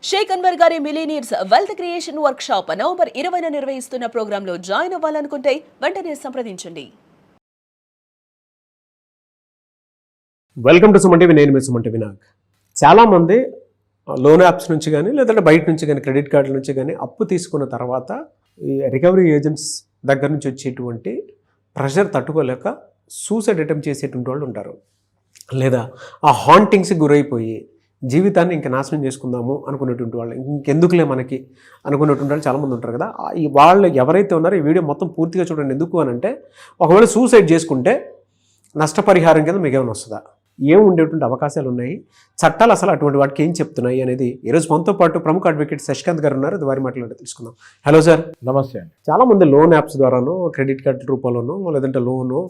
షేక్ అన్వర్ గారి millionaires wealth creation workshop November 20న నిర్వహిస్తున్న ప్రోగ్రాంలో జాయిన్ అవ్వాలనుకుంటే వెంటనే సంప్రదించండి. Welcome to Suman TV. నేను మీ సుమన్ టీవీ. చాలామంది లోన్ యాప్స్ నుంచి కానీ లేదంటే బయట నుంచి కానీ క్రెడిట్ కార్డుల నుంచి కానీ అప్పు తీసుకున్న తర్వాత ఈ రికవరీ ఏజెంట్స్ దగ్గర నుంచి వచ్చేటువంటి ప్రెషర్ తట్టుకోలేక సూసైడ్ అటెంప్ట్ చేసేటువంటి వాళ్ళు ఉంటారు. లేదా ఆ హాంటింగ్స్కి గురైపోయి జీవితాన్ని ఇంకా నాశనం చేసుకుందాము అనుకునేటువంటి వాళ్ళు, ఇంకెందుకులే మనకి అనుకునేటువంటి వాళ్ళు చాలామంది ఉంటారు కదా. ఈ వాళ్ళు ఎవరైతే ఉన్నారో ఈ వీడియో మొత్తం పూర్తిగా చూడండి. ఎందుకు అని అంటే, ఒకవేళ సూసైడ్ చేసుకుంటే నష్టపరిహారం కింద మీకు ఏమైనా వస్తుందా, ఏమి ఉండేటువంటి అవకాశాలు ఉన్నాయి, చట్టాలు అసలు అటువంటి వాటికి ఏం చెప్తున్నాయి అనేది ఈరోజు మనతో పాటు ప్రముఖ అడ్వకేట్ శశికాంత్ గారు ఉన్నారు. అది వారి మాటలు తెలుసుకుందాం. Hello sir. నమస్తే అండి. చాలామంది లోన్ యాప్స్ ద్వారానో క్రెడిట్ కార్డు రూపంలోనో లేదంటే లోను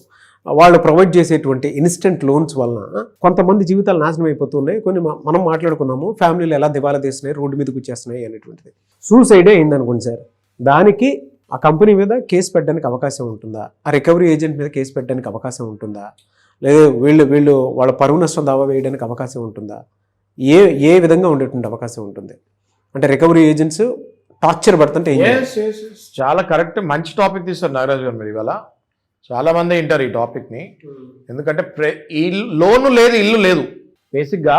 వాళ్ళు ప్రొవైడ్ చేసేటువంటి ఇన్స్టెంట్ లోన్స్ వలన కొంతమంది జీవితాలు నాశనం అయిపోతున్నాయి. కొన్ని మనం మాట్లాడుకున్నాము, ఫ్యామిలీలు ఎలా దివాలా తీస్తున్నాయి, రోడ్డు మీదకి వచ్చేస్తున్నాయి అనేటువంటిది. సూసైడే అయిందనుకోండి సార్, దానికి ఆ కంపెనీ మీద కేసు పెట్టడానికి అవకాశం ఉంటుందా, ఆ రికవరీ ఏజెంట్ మీద కేసు పెట్టడానికి అవకాశం ఉంటుందా, లేదా వీళ్ళు వాళ్ళ పరువు నష్టం దావా వేయడానికి అవకాశం ఉంటుందా, ఏ విధంగా ఉండేటువంటి అవకాశం ఉంటుంది? అంటే రికవరీ ఏజెంట్స్ టార్చర్ పడుతుంటే చాలా కరెక్ట్, మంచి టాపిక్ తీస్తారు నాగరాజు గారు. మీరు ఇవాళ చాలా మంది వింటారు ఈ టాపిక్ని. ఎందుకంటే ఈ లోను లేదు, ఇల్లు లేదు. బేసిక్గా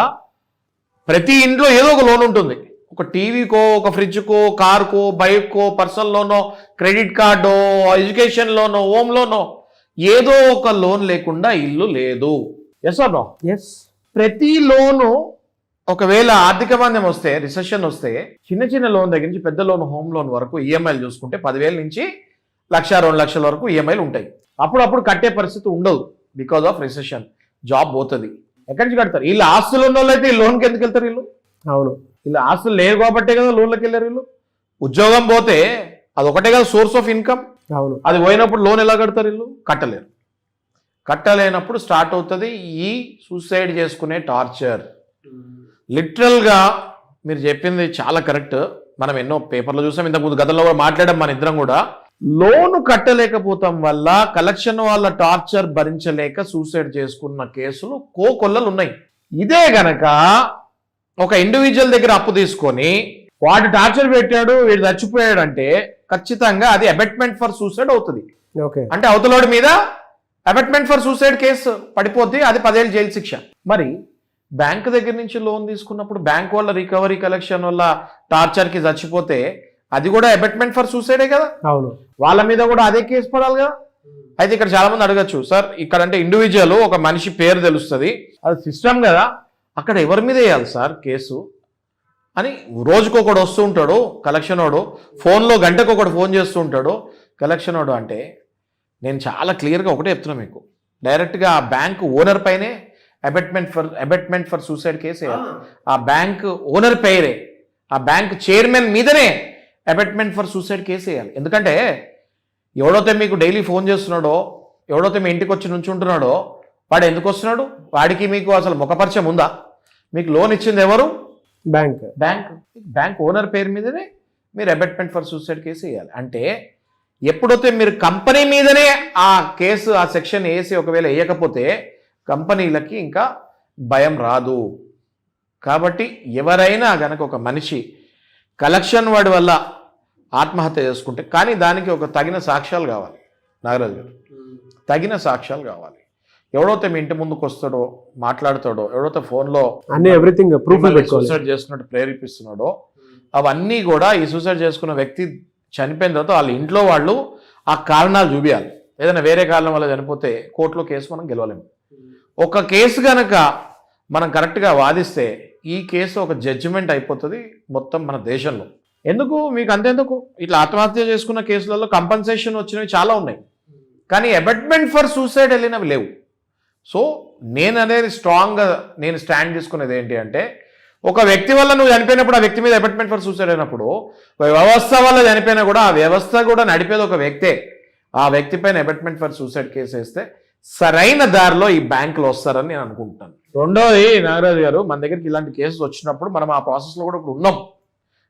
ప్రతి ఇంట్లో ఏదో ఒక లోన్ ఉంటుంది. ఒక టీవీకో, ఒక ఫ్రిడ్జ్కో, కార్కో, బైక్కో, పర్సనల్ లోనో, క్రెడిట్ కార్డో, ఎడ్యుకేషన్ లోనో, హోమ్ లోనో ఏదో ఒక లోన్ లేకుండా ఇల్లు లేదు. Yes or no? ఎస్. ప్రతి లోను ఒకవేళ ఆర్థిక మాంద్యం వస్తే, రిసెషన్ వస్తే, చిన్న చిన్న లోన్ దగ్గర నుంచి పెద్ద లోన్, హోమ్ లోన్ వరకు ఈఎంఐలు చూసుకుంటే 10,000 నుంచి 1,00,000, 2 లక్షల వరకు ఈఎంఐలు ఉంటాయి. అప్పుడప్పుడు కట్టే పరిస్థితి ఉండదు బికాజ్ ఆఫ్ రిసెషన్. జాబ్ పోతుంది, ఎక్కడి నుంచి కడతారు? వీళ్ళు ఆస్తులు ఉన్న వాళ్ళు అయితే ఈ లోన్కి ఎందుకు వెళ్తారు? వీళ్ళు అవును, వీళ్ళు ఆస్తులు లేవు కాబట్టే కదా లోన్లోకి వెళ్ళారు. వీళ్ళు ఉద్యోగం పోతే అదొకటే కదా సోర్స్ ఆఫ్ ఇన్కమ్. అవును, అది పోయినప్పుడు లోన్ ఎలా కడతారు? వీళ్ళు కట్టలేరు. కట్టలేనప్పుడు స్టార్ట్ అవుతుంది ఈ సూసైడ్ చేసుకునే టార్చర్. లిటరల్గా మీరు చెప్పింది చాలా కరెక్ట్. మనం ఎన్నో పేపర్లో చూసాం, ఇంతకుముందు గతంలో కూడా మాట్లాడాం మన ఇద్దరం కూడా. లోను కట్టలేకపోతాం వల్ల కలెక్షన్ వాళ్ళ టార్చర్ భరించలేక సూసైడ్ చేసుకున్న కేసులు కోకొల్లలు ఉన్నాయి. ఇదే గనక ఒక ఇండివిజువల్ దగ్గర అప్పు తీసుకొని వాడు టార్చర్ పెట్టాడు, వీడు చచ్చిపోయాడు అంటే ఖచ్చితంగా అది అబెట్మెంట్ ఫర్ సూసైడ్ అవుతుంది. ఓకే, అంటే అవతలోడి మీద అబెట్మెంట్ ఫర్ సూసైడ్ కేసు పడిపోద్ది, అది 10 ఏళ్ళు జైలు శిక్ష. మరి బ్యాంక్ దగ్గర నుంచి లోన్ తీసుకున్నప్పుడు బ్యాంక్ వాళ్ళ రికవరీ కలెక్షన్ వల్ల టార్చర్కి చచ్చిపోతే అది కూడా అబెట్మెంట్ ఫర్ సూసైడే కదా. అవును, వాళ్ళ మీద కూడా అదే కేసు పడాలి కదా. అయితే ఇక్కడ చాలా మంది అడగచ్చు, సార్ ఇక్కడ అంటే ఇండివిజువల్ ఒక మనిషి పేరు తెలుస్తుంది, అది సిస్టమ్ కదా, అక్కడ ఎవరి మీద వేయాలి సార్ కేసు అని రోజుకొకడు వస్తూ ఉంటాడు కలెక్షన్ వాడు, ఫోన్లో గంటకు ఒకడు ఫోన్ చేస్తూ ఉంటాడు కలెక్షన్ వాడు. అంటే నేను చాలా క్లియర్గా ఒకటే చెప్తున్నా మీకు, డైరెక్ట్గా ఆ బ్యాంక్ ఓనర్ పైనే అబెట్మెంట్ ఫర్ సూసైడ్ కేసు వేయాలి. ఆ బ్యాంక్ ఓనర్ పేరే, ఆ బ్యాంక్ చైర్మన్ మీదనే అబెట్మెంట్ ఫర్ సూసైడ్ కేసు వేయాలి. ఎందుకంటే ఎవడైతే మీకు డైలీ ఫోన్ చేస్తున్నాడో, ఎవడైతే మీ ఇంటికి వచ్చి నుంచుంటున్నాడో వాడు ఎందుకు వస్తున్నాడు? వాడికి మీకు అసలు ముఖపరిచయం ఉందా? మీకు లోన్ ఇచ్చింది ఎవరు? బ్యాంక్ ఓనర్ పేరు మీదనే మీరు అబెట్మెంట్ ఫర్ సూసైడ్ కేసు వేయాలి. అంటే ఎప్పుడైతే మీరు కంపెనీ మీదనే ఆ కేసు, ఆ సెక్షన్ వేసి ఒకవేళ వేయకపోతే కంపెనీలకి ఇంకా భయం రాదు. కాబట్టి ఎవరైనా గనక ఒక మనిషి కలెక్షన్ వాడి వల్ల ఆత్మహత్య చేసుకుంటే, కానీ దానికి ఒక తగిన సాక్ష్యాలు కావాలి నాగరాజు గారు, తగిన సాక్ష్యాలు కావాలి. ఎవడైతే మీ ఇంటి ముందుకు వస్తాడో, మాట్లాడతాడో, ఎవడైతే ఫోన్లో ఎవ్రీథింగ్ ప్రూఫ్ సూసైడ్ చేస్తున్నట్టు ప్రేరేపిస్తున్నాడో, అవన్నీ కూడా ఈ సూసైడ్ చేసుకున్న వ్యక్తి చనిపోయిన తర్వాత వాళ్ళ ఇంట్లో వాళ్ళు ఆ కారణాలు చూపించాలి. ఏదైనా వేరే కారణం వల్ల చనిపోతే కోర్టులో కేసు మనం గెలవలేము. ఒక కేసు కనుక మనం కరెక్ట్గా వాదిస్తే ఈ కేసు ఒక జడ్జిమెంట్ అయిపోతుంది మొత్తం మన దేశంలో. ఎందుకు మీకు అంతెందుకు, ఇట్లా ఆత్మహత్య చేసుకున్న కేసులలో కంపన్సేషన్ వచ్చినవి చాలా ఉన్నాయి, కానీ అబెట్మెంట్ ఫర్ సూసైడ్ వెళ్ళినవి లేవు. సో నేను అనేది స్ట్రాంగ్గా నేను స్టాండ్ తీసుకునేది ఏంటి అంటే, ఒక వ్యక్తి వల్ల నువ్వు చనిపోయినప్పుడు ఆ వ్యక్తి మీద అబెట్మెంట్ ఫర్ సూసైడ్ అయినప్పుడు, ఒక వ్యవస్థ వల్ల చనిపోయినా కూడా ఆ వ్యవస్థ కూడా నడిపేది ఒక వ్యక్తే. ఆ వ్యక్తి పైన అబెట్మెంట్ ఫర్ సూసైడ్ కేసు వేస్తే సరైన దారిలో ఈ బ్యాంకులు వస్తారని నేను అనుకుంటున్నాను. రెండోది నాగరాజు గారు, మన దగ్గరికి ఇలాంటి కేసులు వచ్చినప్పుడు మనం ఆ ప్రాసెస్లో కూడా ఇప్పుడు ఉన్నాం.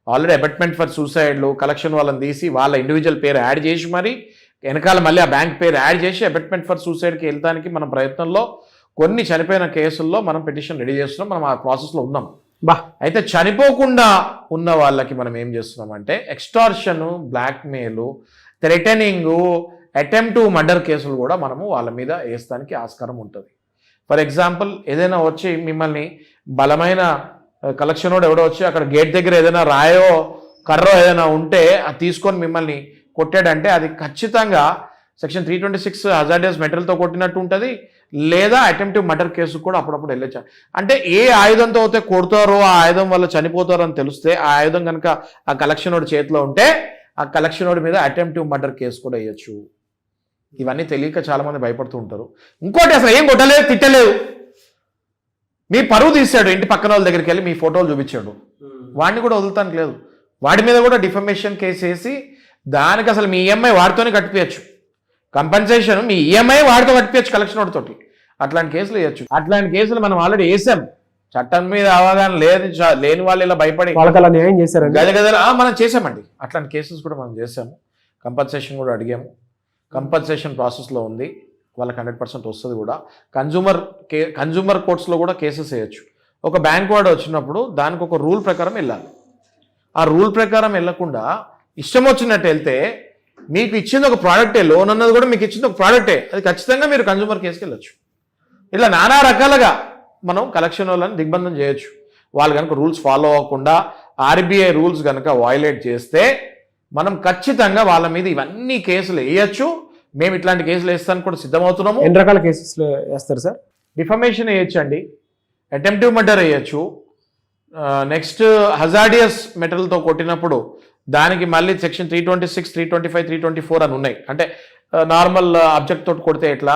ఆల్రెడీ అబెట్మెంట్ ఫర్ సూసైడ్లు కలెక్షన్ వాళ్ళని తీసి వాళ్ళ ఇండివిజువల్ పేరు యాడ్ చేసి మరి వెనకాల మళ్ళీ ఆ బ్యాంక్ పేరు యాడ్ చేసి అబెట్మెంట్ ఫర్ సూసైడ్కి వెళ్తానికి మన ప్రయత్నంలో కొన్ని చనిపోయిన కేసుల్లో మనం పిటిషన్ రెడీ చేస్తున్నాం. మనం ఆ ప్రాసెస్లో ఉన్నాం. బా అయితే చనిపోకుండా ఉన్న వాళ్ళకి మనం ఏం చేస్తున్నామంటే extortion, blackmail, threatening, attempt to murder కేసులు కూడా మనము వాళ్ళ మీద వేస్తానికి ఆస్కారం ఉంటుంది. ఫర్ ఎగ్జాంపుల్ ఏదైనా వచ్చి మిమ్మల్ని బలమైన కలెక్షన్ వాడు ఎవడో వచ్చి అక్కడ గేట్ దగ్గర ఏదైనా రాయో కర్రో ఏదైనా ఉంటే అది తీసుకొని మిమ్మల్ని కొట్టాడంటే అది ఖచ్చితంగా సెక్షన్ 326 హజార్డియస్ మెటీరియల్తో కొట్టినట్టు ఉంటుంది, లేదా అటెంప్టివ్ మర్డర్ కేసు కూడా అప్పుడప్పుడు వెళ్ళొచ్చు. అంటే ఏ ఆయుధంతో అయితే కొడతారో ఆ ఆయుధం వల్ల చనిపోతారో అని తెలిస్తే ఆ ఆయుధం కనుక ఆ కలెక్షన్ వాడి చేతిలో ఉంటే ఆ కలెక్షన్ వాడి మీద అటెంప్టివ్ మర్డర్ కేసు కూడా వేయచ్చు. ఇవన్నీ తెలియక చాలా మంది భయపడుతూ ఉంటారు. ఇంకోటి అసలు ఏం కొట్టలేదు, తిట్టలేదు, మీ పరువు తీశాడు, ఇంటి పక్కన వాళ్ళ దగ్గరికి వెళ్ళి మీ ఫోటోలు చూపించాడు, వాడిని కూడా వదులుతానికి లేదు. వాడి మీద కూడా డిఫమేషన్ కేసు వేసి దానికి అసలు మీ ఈఎంఐ వాడితోనే కట్టిపోయచ్చు, కంపెన్సేషన్ మీ ఈఎంఐ వాడితో కట్టిపోయచ్చు కలెక్షన్ వాడితోటి. అట్లాంటి కేసులు వేయచ్చు. అట్లాంటి కేసులు మనం ఆల్రెడీ వేసాం. చట్టం మీద అవగాహన లేని వాళ్ళు ఇలా భయపడి వాళ్ళకి అలా న్యాయం చేశారండి. గదగదలు మనం చేసామండి. అట్లాంటి కేసెస్ కూడా మనం చేసాము. కంపన్సేషన్ కూడా అడిగాము. కంపన్సేషన్ ప్రాసెస్లో ఉంది, వాళ్ళకి 100% వస్తుంది కూడా. కన్జ్యూమర్ కోర్ట్స్లో కూడా కేసెస్ వేయచ్చు. ఒక బ్యాంక్ వాడు వచ్చినప్పుడు దానికి ఒక రూల్ ప్రకారం వెళ్ళాలి. ఆ రూల్ ప్రకారం వెళ్ళకుండా ఇష్టం వచ్చినట్టు వెళ్తే మీకు ఇచ్చింది ఒక ప్రోడక్టే, లోన్ అన్నది కూడా మీకు ఇచ్చింది ఒక ప్రోడక్టే, అది ఖచ్చితంగా మీరు కన్జ్యూమర్ కేసుకి వెళ్ళొచ్చు. ఇలా నానా రకాలుగా మనం కలెక్షన్ వాళ్ళని దిగ్బంధం చేయొచ్చు. వాళ్ళు కనుక రూల్స్ ఫాలో అవ్వకుండా ఆర్బీఐ రూల్స్ కనుక వయలేట్ చేస్తే మనం ఖచ్చితంగా వాళ్ళ మీద ఇవన్నీ కేసులు వేయచ్చు. మేము ఇట్లాంటి కేసులు వేస్తానికి కూడా సిద్ధమవుతున్నాము. ఎన్ని రకాల కేసెస్ వేస్తారు సార్? డిఫమేషన్ వేయచ్చు అండి, అటెంప్టివ్ మర్డర్ వేయచ్చు, నెక్స్ట్ హజార్డియస్ మెటల్తో కొట్టినప్పుడు దానికి మళ్ళీ సెక్షన్ 326, 325, 324 అని ఉన్నాయి. అంటే నార్మల్ ఆబ్జెక్ట్ తోటి కొడితే ఎట్లా,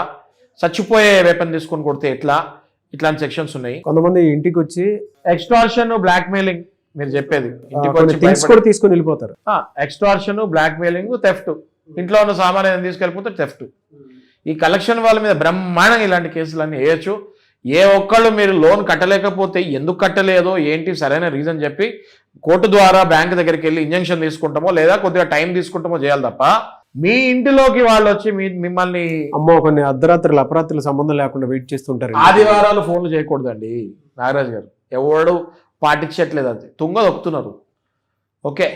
చచ్చిపోయే వెపన్ తీసుకొని కొడితే ఎట్లా, ఇట్లాంటి సెక్షన్స్ ఉన్నాయి. కొంతమంది ఇంటికి వచ్చి ఎక్స్టార్షన్, బ్లాక్మెయిలింగ్ మీరు చెప్పేది, ఇంటికి థింగ్స్ కూడా తీసుకొని వెళ్ళిపోతారు. ఎక్స్టార్షన్, బ్లాక్మెయిలింగ్, థెఫ్ట్, ఇంట్లో ఉన్న సామాన్యం తీసుకెళ్ళిపోతే థెఫ్ట్. ఈ కలెక్షన్ వాళ్ళ మీద బ్రహ్మాండంగా ఇలాంటి కేసులన్నీ వేయచ్చు. ఏ ఒక్కళ్ళు మీరు లోన్ కట్టలేకపోతే ఎందుకు కట్టలేదో ఏంటి సరైన రీజన్ చెప్పి కోర్టు ద్వారా బ్యాంక్ దగ్గరికి వెళ్ళి ఇంజంక్షన్ తీసుకుంటామో లేదా కొద్దిగా టైం తీసుకుంటామో చేయాలి తప్ప మీ ఇంటిలోకి వాళ్ళు వచ్చి మిమ్మల్ని అమ్మో కొన్ని అర్ధరాత్రులు అపరాత్రులు సంబంధం లేకుండా వెయిట్ చేస్తుంటారు. ఆదివారాలు ఫోన్లు చేయకూడదండి నాగరాజు గారు. ఎవడు పాటించట్లేదు, అది తుంగదొక్కుతున్నారు. ఓకే,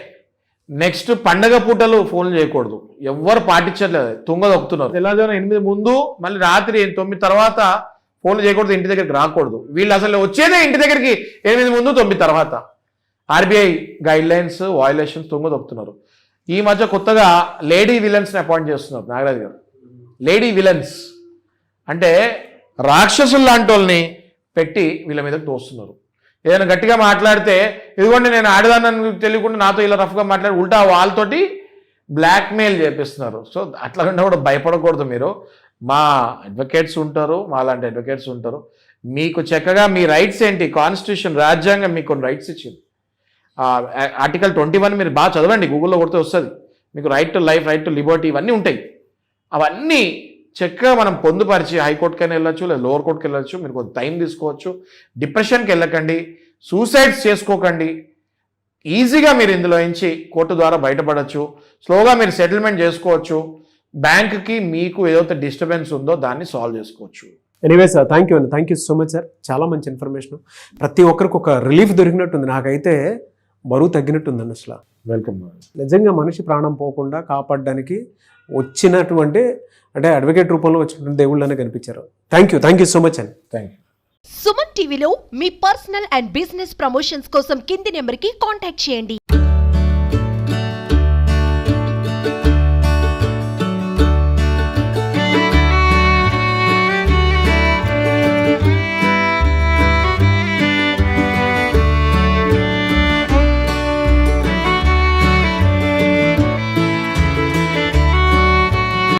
నెక్స్ట్ పండగ పూటలు ఫోన్లు చేయకూడదు, ఎవ్వరు పాటించట్లేదు, తుంగదొక్కుతున్నారు. తెల్లవారుజామున 8 ముందు మళ్ళీ రాత్రి 9 తర్వాత ఫోన్లు చేయకూడదు, ఇంటి దగ్గరికి రాకూడదు. వీళ్ళు అసలు వచ్చేదే ఇంటి దగ్గరికి 8 ముందు 9 తర్వాత. ఆర్బీఐ గైడ్ లైన్స్ వయలేషన్స్ తుంగదొక్కుతున్నారు. ఈ మధ్య కొత్తగా లేడీ విలన్స్ని అపాయింట్ చేస్తున్నారు నాగరాజు గారు. లేడీ విలన్స్ అంటే రాక్షసులు లాంటి వాళ్ళని పెట్టి వీళ్ళ మీదకి తోస్తున్నారు. ఏదైనా గట్టిగా మాట్లాడితే ఇదిగోండి నేను ఆడదాన్ని తెలియకుండా నాతో ఇలా రఫ్గా మాట్లాడి ఉల్టా వాళ్ళతోటి బ్లాక్మెయిల్ చేపిస్తున్నారు. సో అట్లా కూడా భయపడకూడదు మీరు. మా అడ్వకేట్స్ ఉంటారు, మా లాంటి అడ్వకేట్స్ ఉంటారు. మీకు చక్కగా మీ రైట్స్ ఏంటి, కాన్స్టిట్యూషన్ రాజ్యాంగం మీకు కొన్ని రైట్స్ ఇచ్చింది. ఆర్టికల్ 21 మీరు బాగా చదవండి, గూగుల్లో కొడితే వస్తుంది. మీకు right to life, right to Liberty ఇవన్నీ ఉంటాయి. అవన్నీ చక్కగా మనం పొందుపరిచి హైకోర్టుకైనా వెళ్ళొచ్చు లేదా లోవర్ కోర్టుకి వెళ్ళొచ్చు. మీరు కొంచెం టైం తీసుకోవచ్చు. డిప్రెషన్కి వెళ్ళకండి, సూసైడ్స్ చేసుకోకండి. ఈజీగా మీరు ఇందులో నుంచి కోర్టు ద్వారా బయటపడవచ్చు. స్లోగా మీరు సెటిల్మెంట్ చేసుకోవచ్చు. బ్యాంక్కి మీకు ఏదైతే డిస్టర్బెన్స్ ఉందో దాన్ని సాల్వ్ చేసుకోవచ్చు. ఎనీవే సార్, థ్యాంక్ యూ అండి, thank you so much sir. చాలా మంచి ఇన్ఫర్మేషన్. ప్రతి ఒక్కరికి ఒక రిలీఫ్ దొరికినట్టుంది. నాకైతే బరువు తగ్గినట్టుందండి. అసలు వెల్కమ్. నిజంగా మనిషి ప్రాణం పోకుండా కాపాడడానికి వచ్చినటువంటి అంటే అడ్వకేట్ రూపంలో వచ్చినటువంటి దేవుళ్ళనే కనిపించారు. థ్యాంక్ యూ సో మచ్ అండి. Thank you. సుమన్ టీవీలో మీ పర్సనల్ అండ్ బిజినెస్ ప్రమోషన్స్ కోసం కింది నెంబర్కి కాంటాక్ట్ చేయండి.